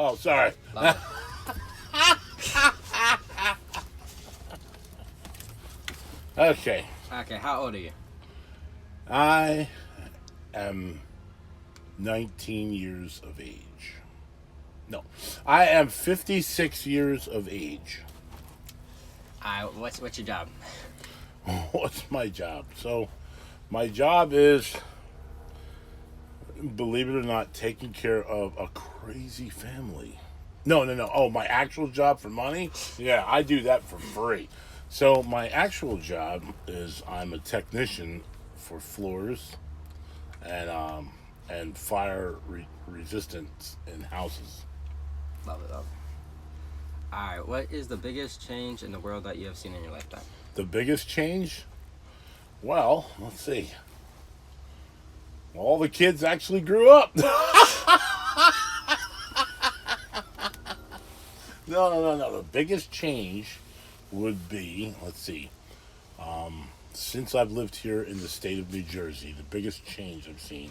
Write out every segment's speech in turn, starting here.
Oh, sorry. Love Okay. it. Okay, how old are you? I am 19 years of age. No, I am 56 years of age. What's your job? What's my job? So, my job is, believe it or not, taking care of a crazy family. No. Oh, my actual job for money? Yeah, I do that for free. So, my actual job is I'm a technician for floors and fire resistance in houses. Love it. All right, what is the biggest change in the world that you have seen in your lifetime? The biggest change? Well, let's see. All the kids actually grew up. No. The biggest change would be, let's see, since I've lived here in the state of New Jersey, the biggest change I've seen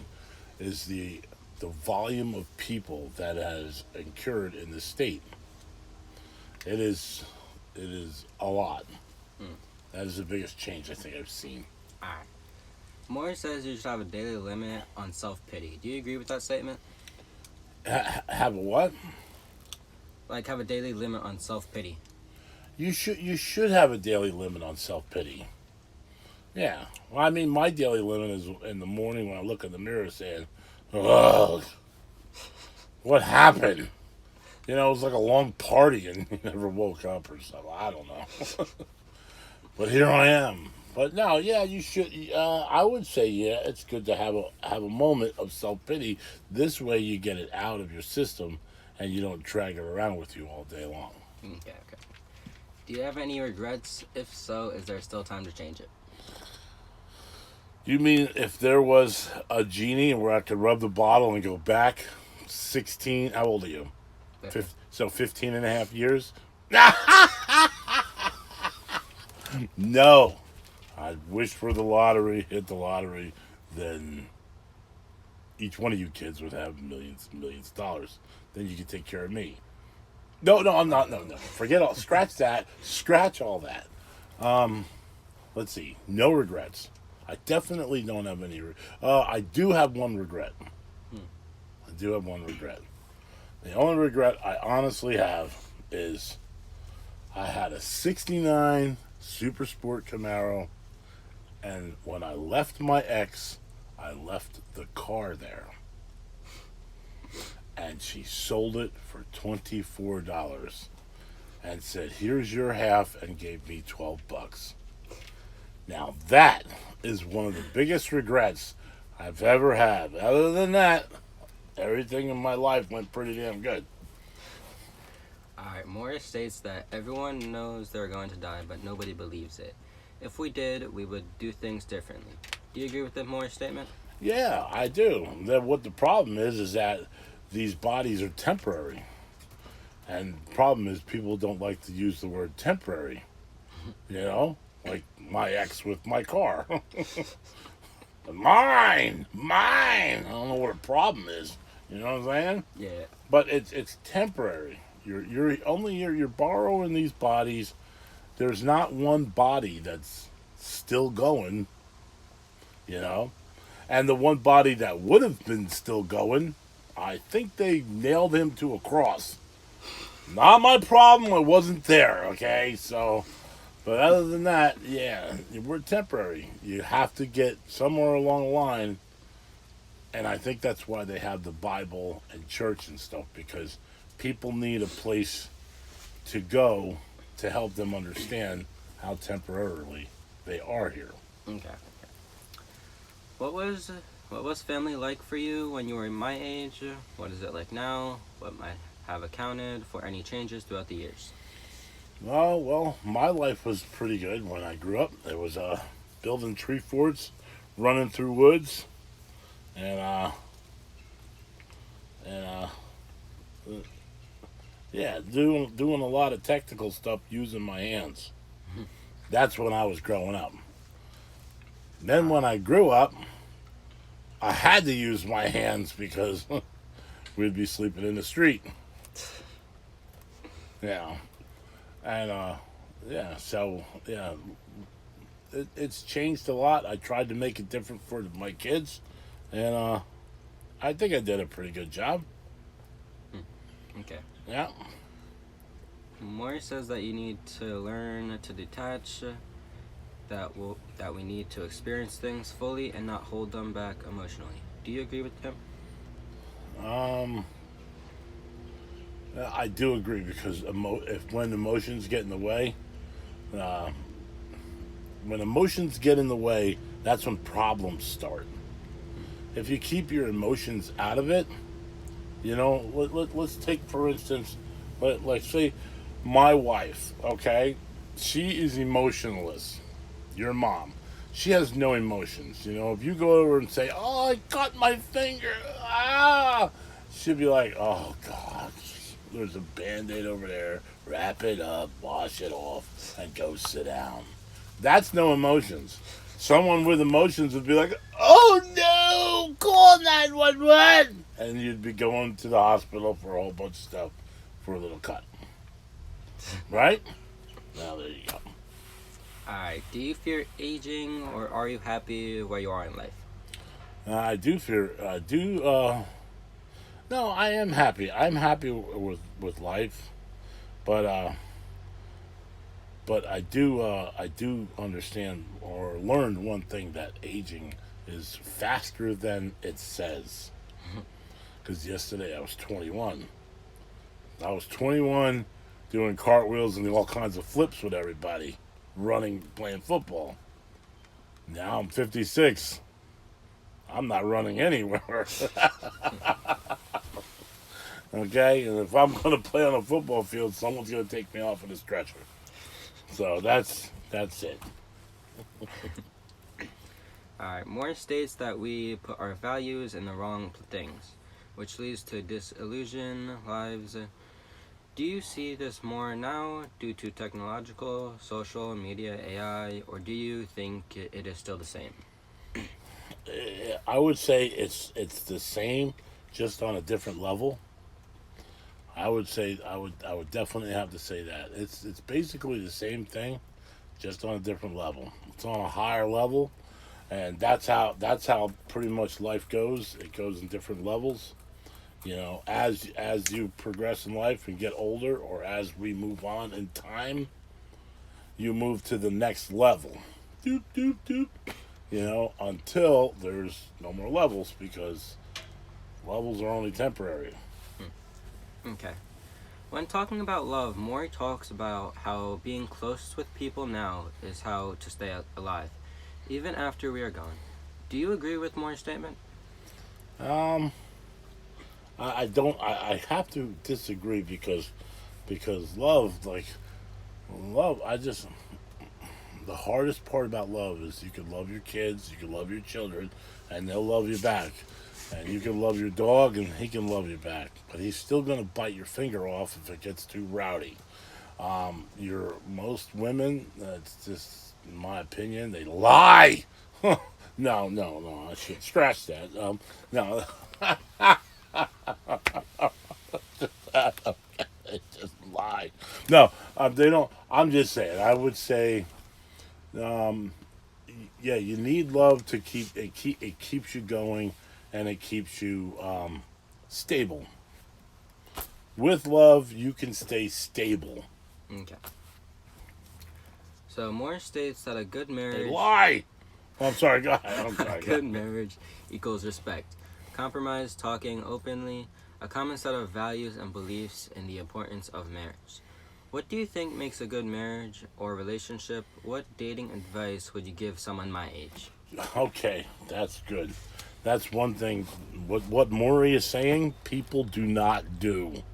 is the volume of people that has incurred in the state. It is a lot. That is the biggest change I think I've seen. All right. Moore says you should have a daily limit on self-pity. Do you agree with that statement? Have a what? Like, have a daily limit on self-pity. You should have a daily limit on self-pity. Yeah. Well, I mean, my daily limit is in the morning when I look in the mirror saying, ugh, what happened? You know, it was like a long party and you never woke up or something. I don't know. But here I am. But no, yeah, you should. I would say, yeah, it's good to have a moment of self-pity. This way you get it out of your system and you don't drag it around with you all day long. Okay. Do you have any regrets? If so, is there still time to change it? You mean if there was a genie where I could rub the bottle and go back 16, how old are you? 15 and a half years? No. I wish for the lottery, hit the lottery, then each one of you kids would have millions and millions of dollars. Then you could take care of me. No, I'm not. No. Forget all. Scratch that. Scratch all that. Let's see. No regrets. I definitely don't have any. I do have one regret. The only regret I honestly have is I had a '69 Super Sport Camaro, and when I left my ex, I left the car there. And she sold it for $24 and said, here's your half, and gave me $12. Now that is one of the biggest regrets I've ever had. Other than that, everything in my life went pretty damn good. Alright, Morris states that everyone knows they're going to die, but nobody believes it. If we did, we would do things differently. Do you agree with that Morris statement? Yeah, I do. What the problem is that these bodies are temporary. And the problem is people don't like to use the word temporary. You know? Like my ex with my car. Mine! I don't know what a problem is. You know what I'm saying? Yeah. But it's temporary. You're borrowing these bodies. There's not one body that's still going, you know? And the one body that would have been still going, I think they nailed him to a cross. Not my problem, I wasn't there, okay? So, but other than that, yeah, we're temporary. You have to get somewhere along the line, and I think that's why they have the Bible and church and stuff, because people need a place to go to help them understand how temporarily they are here. Okay. What was family like for you when you were my age? What is it like now? What might have accounted for any changes throughout the years? Well, my life was pretty good when I grew up. There was building tree forts, running through woods, and yeah, doing a lot of technical stuff using my hands. That's when I was growing up. Then when I grew up, I had to use my hands because we'd be sleeping in the street. Yeah, and yeah, so yeah, it's changed a lot. I tried to make it different for my kids, and I think I did a pretty good job. Okay. Yeah. Moore says that you need to learn to detach, that we need to experience things fully and not hold them back emotionally. Do you agree with him? Um, I do agree because if when emotions get in the way, uh, when emotions get in the way, that's when problems start. If you keep your emotions out of it, let's take for instance, let's say my wife, okay, she is emotionless. Your mom, she has no emotions. If you go over and say, "Oh, I cut my finger," she'll be like, "Oh God, there's a band-aid over there. Wrap it up, wash it off, and go sit down." That's no emotions. Someone with emotions would be like, "Oh no, call 911," and you'd be going to the hospital for a whole bunch of stuff for a little cut, right? Now there you go. Alright, do you fear aging or are you happy where you are in life? I do fear. I do. No, I am happy. I'm happy with life, but I do understand or learn one thing, that aging is faster than it says. Because yesterday I was 21. I was 21, doing cartwheels and all kinds of flips with everybody, running, playing football. Now I'm 56. I'm not running anywhere. Okay, and if I'm going to play on a football field, someone's going to take me off in a stretcher. So that's it. Alright, Moore states that we put our values in the wrong things, which leads to disillusion lives. Do you see this more now due to technological, social media, AI, or do you think it is still the same? I would say it's the same, just on a different level. I would definitely have to say that it's basically the same thing, just on a different level. It's on a higher level, and that's how pretty much life goes. It goes in different levels. As you progress in life and get older, or as we move on in time, you move to the next level. Doop doop doop. Until there's no more levels, because levels are only temporary. Okay. When talking about love, Maury talks about how being close with people now is how to stay alive, even after we are gone. Do you agree with Maury's statement? Um, I don't. I have to disagree, because love. I just The hardest part about love is you can love your kids, you can love your children, and they'll love you back. And you can love your dog, and he can love you back. But he's still going to bite your finger off if it gets too rowdy. Most women, it's just in my opinion, they lie. No, no, no. I should scratch that. No, they just lie. No, they don't. I'm just saying. I would say, um, yeah, you need love to keep it. It keeps you going, and it keeps you stable. With love, you can stay stable. Okay. So Moore states that a good They marriage lie. Oh, I'm sorry. Go ahead. I'm a sorry. good marriage equals respect, compromise, talking openly, a common set of values and beliefs in the importance of marriage. What do you think makes a good marriage or relationship? What dating advice would you give someone my age? Okay, that's good. That's one thing. What Maury is saying, people do not do.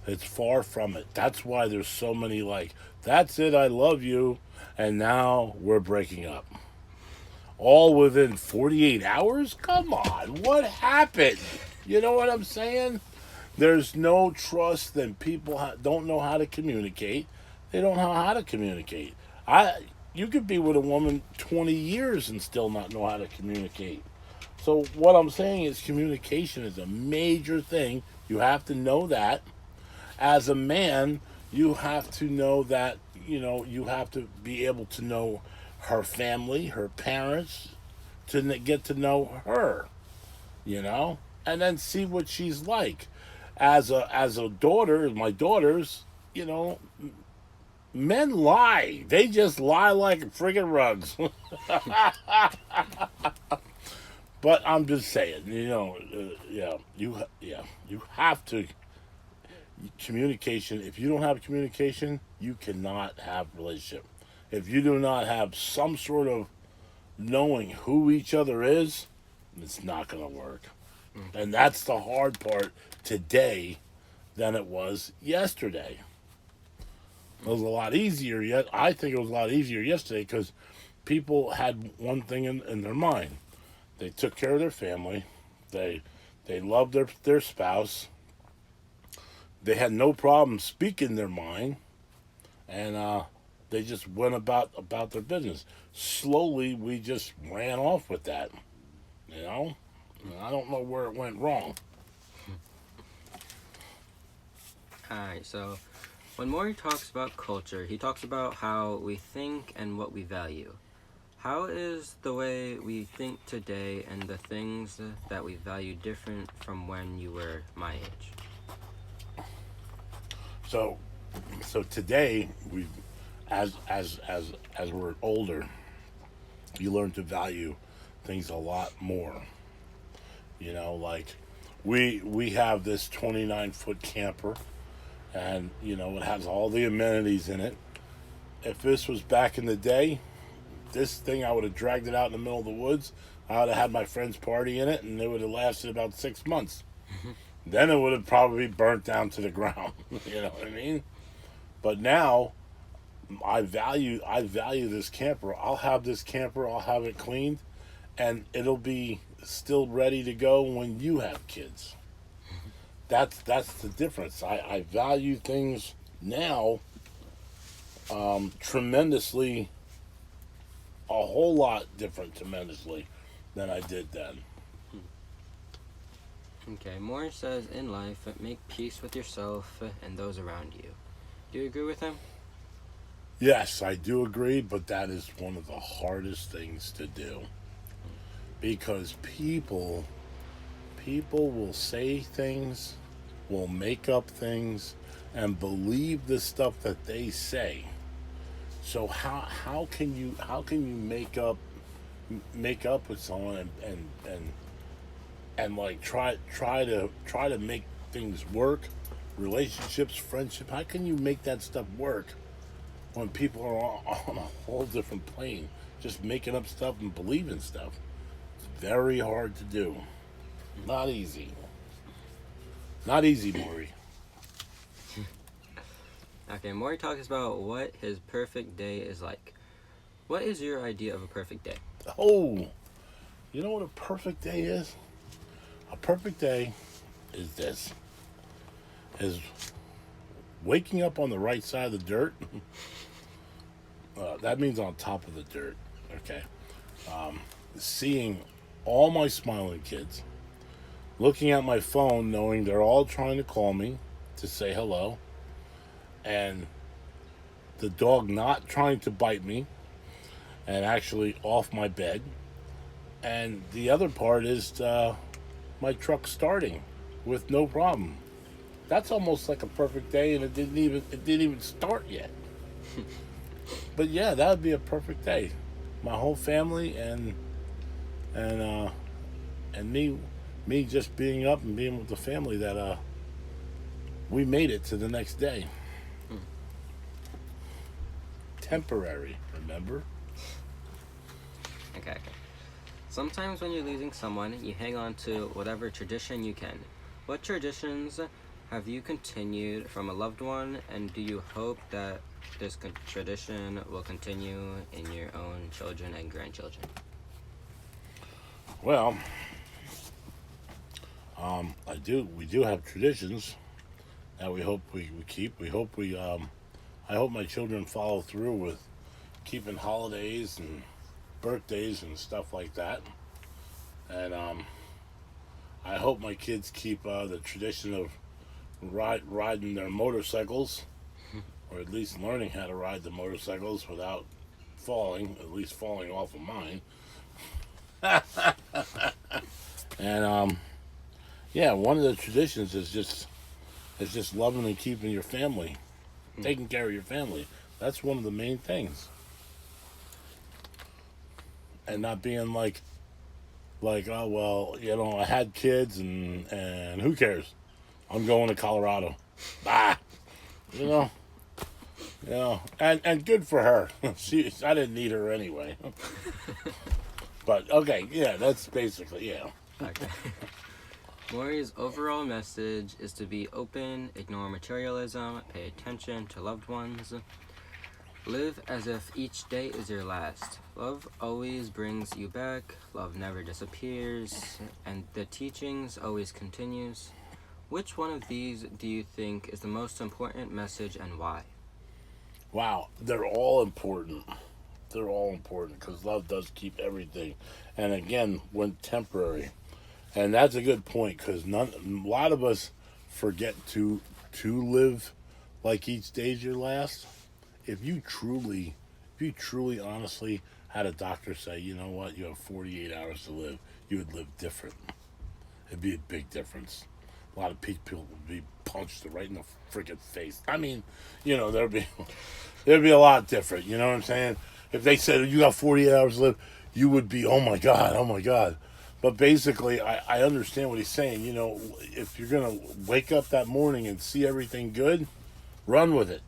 It's far from it. That's why there's so many, like, "That's it, I love you," and now we're breaking up. All within 48 hours? Come on, what happened? You know what I'm saying? There's no trust, then people don't know how to communicate. They don't know how to communicate. You could be with a woman 20 years and still not know how to communicate. So what I'm saying is, communication is a major thing. You have to know that. As a man, You have to know that, you have to be able to know her family, her parents, to get to know her, you know, and then see what she's like. As a daughter, my daughters, you know, men lie. They just lie like friggin' rugs. But I'm just saying, you have to communication. If you don't have communication, you cannot have relationship. If you do not have some sort of knowing who each other is, it's not going to work. And that's the hard part today than it was yesterday. It was a lot easier yet. I think it was a lot easier yesterday because people had one thing in their mind. They took care of their family. They loved their spouse. They had no problem speaking their mind, and they just went about their business. Slowly, we just ran off with that. You know, and I don't know where it went wrong. Alright, so when Maury talks about culture, he talks about how we think and what we value. How is the way we think today and the things that we value different from when you were my age? So today we, as we're older, you learn to value things a lot more. Like we have this 29-foot camper, and it has all the amenities in it. If this was back in the day, this thing, I would have dragged it out in the middle of the woods. I would have had my friend's party in it, and it would have lasted about 6 months. Then it would have probably burnt down to the ground. You know what I mean? But now, I value this camper. I'll have this camper. I'll have it cleaned, and it'll be still ready to go when you have kids. That's the difference. I value things now tremendously, a whole lot different tremendously than I did then. Okay, Moore says in life, make peace with yourself and those around you. Do you agree with him? Yes, I do agree, but that is one of the hardest things to do. Because people will say things, will make up things, and believe the stuff that they say. So how can you make up with someone and like try to make things work, relationships, friendship? How can you make that stuff work when people are on a whole different plane, just making up stuff and believing stuff? It's very hard to do. Not easy. Not easy, Maury. Okay, Maury talks about what his perfect day is like. What is your idea of a perfect day? Oh, you know what a perfect day is? A perfect day is this. Is waking up on the right side of the dirt. That means on top of the dirt. Okay. Seeing all my smiling kids. Looking at my phone knowing they're all trying to call me to say hello. And the dog not trying to bite me and actually off my bed. And the other part is my truck starting with no problem. That's almost like a perfect day, and it didn't even start yet. But yeah, that would be a perfect day. My whole family and me just being up and being with the family that we made it to the next day. Temporary, remember? Okay. Sometimes when you're losing someone, you hang on to whatever tradition you can. What traditions have you continued from a loved one, and do you hope that this tradition will continue in your own children and grandchildren? Well, we do have traditions that we hope we keep. I hope my children follow through with keeping holidays and birthdays and stuff like that. And I hope my kids keep the tradition of riding their motorcycles or at least learning how to ride the motorcycles without falling, at least falling off of mine. And yeah, one of the traditions is just loving and keeping your family, taking care of your family. That's one of the main things. And not being like, oh well, you know, I had kids and who cares? I'm going to Colorado. Ah, you know, and good for her. I didn't need her anyway. But okay, yeah, that's basically yeah. Okay. Maury's overall message is to be open, ignore materialism, pay attention to loved ones, live as if each day is your last. Love always brings you back, love never disappears, and the teachings always continues. Which one of these do you think is the most important message and why? Wow, they're all important. They're all important because love does keep everything, and again, when temporary, and that's a good point because a lot of us forget to live like each day's your last. If you truly, honestly had a doctor say, you know what, you have 48 hours to live, you would live different. It'd be a big difference. A lot of people would be punched right in the freaking face. I mean, you know, there'd be a lot different. You know what I'm saying? If they said you got 48 hours to live, you would be, oh my god, oh my god. But basically, I understand what he's saying. You know, if you're gonna wake up that morning and see everything good, run with it.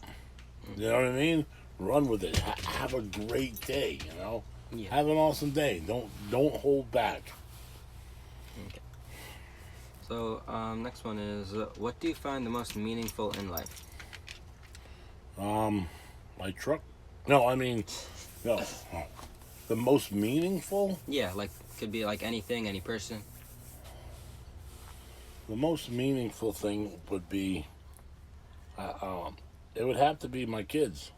You know what I mean? Run with it. Have a great day. You know, Yeah. have an awesome day. Don't hold back. Okay. So, next one is, what do you find the most meaningful in life? My truck. No, I mean, no. The most meaningful. Yeah, like, could be like anything, any person. The most meaningful thing would be, it would have to be my kids.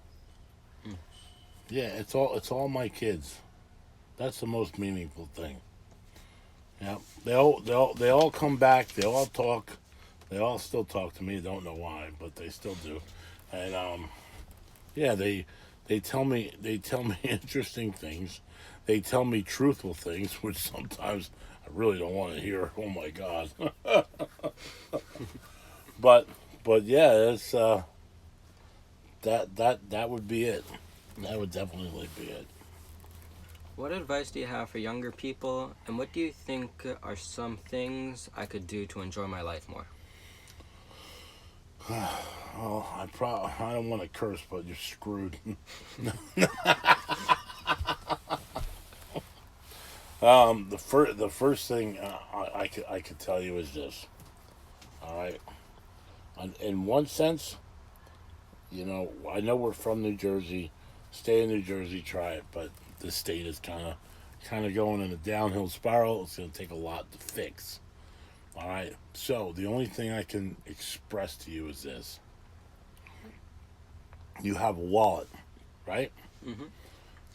Yeah, it's all my kids. That's the most meaningful thing. Yeah, they all come back. They all talk. They all still talk to me. Don't know why, but they still do. And yeah, they tell me interesting things. They tell me truthful things, which sometimes I really don't want to hear. Oh my god. but yeah, it's that would be it. That would definitely be it. What advice do you have for younger people, and what do you think are some things I could do to enjoy my life more? Oh, I don't want to curse, but you're screwed. The first thing I could tell you is this. All right, in one sense, you know, I know we're from New Jersey. Stay in New Jersey, try it, but the state is kind of going in a downhill spiral. It's going to take a lot to fix. All right. So the only thing I can express to you is this: you have a wallet, right? Mm-hmm.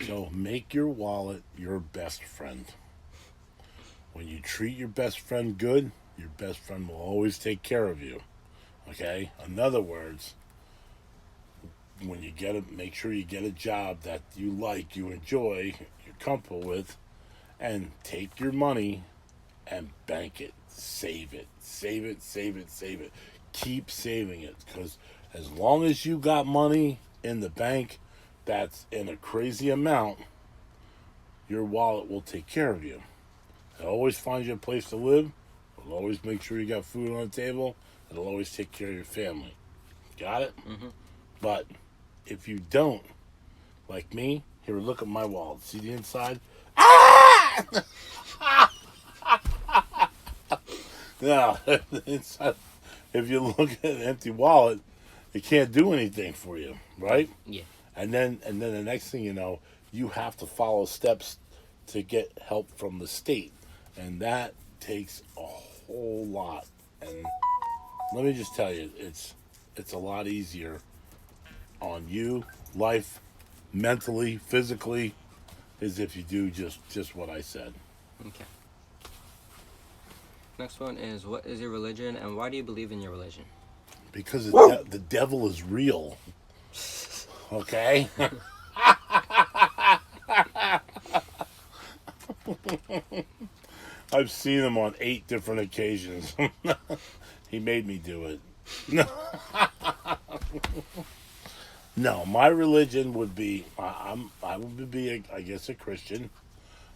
So make your wallet your best friend. When you treat your best friend good, your best friend will always take care of you. Okay? In other words, when you make sure you get a job that you like, you enjoy, you're comfortable with, and take your money and bank it. Save it. Save it, save it, save it. Keep saving it, because as long as you got money in the bank that's in a crazy amount, your wallet will take care of you. It'll always find you a place to live. It'll always make sure you got food on the table. It'll always take care of your family. Got it? Mm-hmm. But if you don't, like me, here, look at my wallet. See the inside? Ah! Yeah, inside. If you look at an empty wallet, it can't do anything for you, right? Yeah. And then the next thing you know, you have to follow steps to get help from the state, and that takes a whole lot. And let me just tell you, it's a lot easier on you, life, mentally, physically, is if you do just what I said. Okay. Next one is, what is your religion, and why do you believe in your religion? Because the devil is real. Okay? I've seen him on 8 different occasions. He made me do it. No, my religion would be I would be I guess a Christian.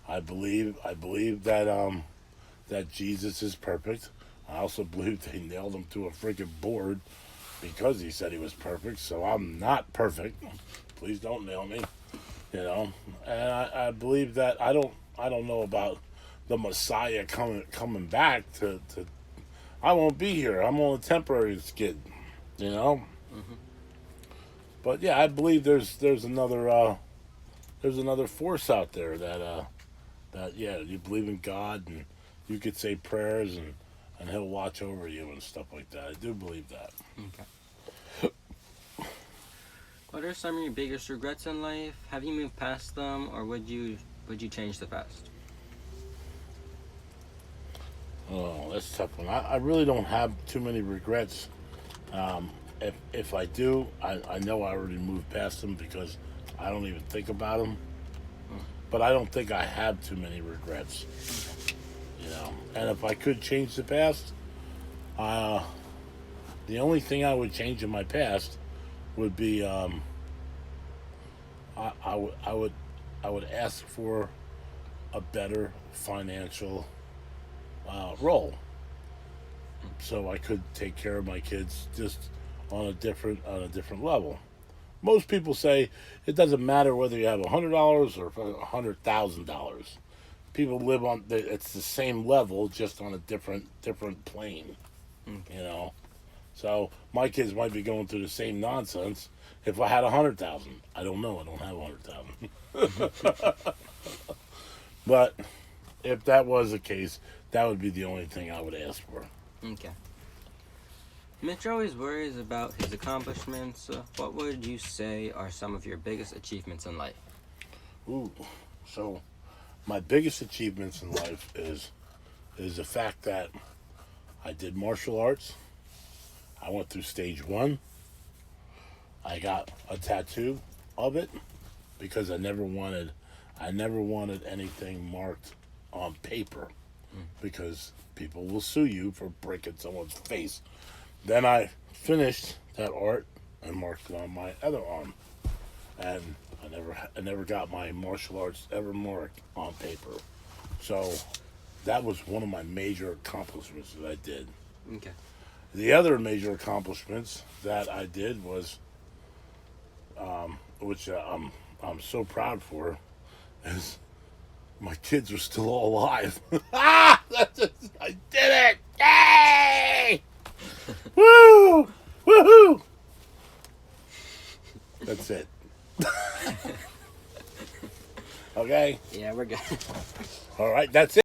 I believe that Jesus is perfect. I also believe they nailed him to a freaking board because he said he was perfect. So I'm not perfect. Please don't nail me. You know, and I believe that I don't know about the Messiah coming back to I won't be here. I'm on a temporary skid. You know. Mm-hmm. But yeah, I believe there's another force out there that yeah, you believe in God and you could say prayers and he'll watch over you and stuff like that. I do believe that. Okay. What are some of your biggest regrets in life? Have you moved past them, or would you change the past? Oh, that's a tough one. I really don't have too many regrets. If I do, I know I already moved past them because I don't even think about them. But I don't think I have too many regrets. You know, and if I could change the past, the only thing I would change in my past would be I would ask for a better financial role, so I could take care of my kids just on a different level. Most people say it doesn't matter whether you have $100 or $100,000. People live on it's the same level, just on a different plane. Okay. You know, so my kids might be going through the same nonsense. If I had 100,000, I don't know. I don't have 100,000. But if that was the case, that would be the only thing I would ask for. Okay. Mitch always worries about his accomplishments. What would you say are some of your biggest achievements in life? Ooh, so my biggest achievements in life is the fact that I did martial arts. I went through stage 1. I got a tattoo of it because I never wanted anything marked on paper because people will sue you for breaking someone's face. Then I finished that art and marked it on my other arm, and I never got my martial arts ever marked on paper. So that was one of my major accomplishments that I did. Okay. The other major accomplishments that I did was, which I'm so proud for, is my kids are still all alive. I did it! Yay! Woo! Woohoo! That's it. Okay? Yeah, we're good. All right, that's it.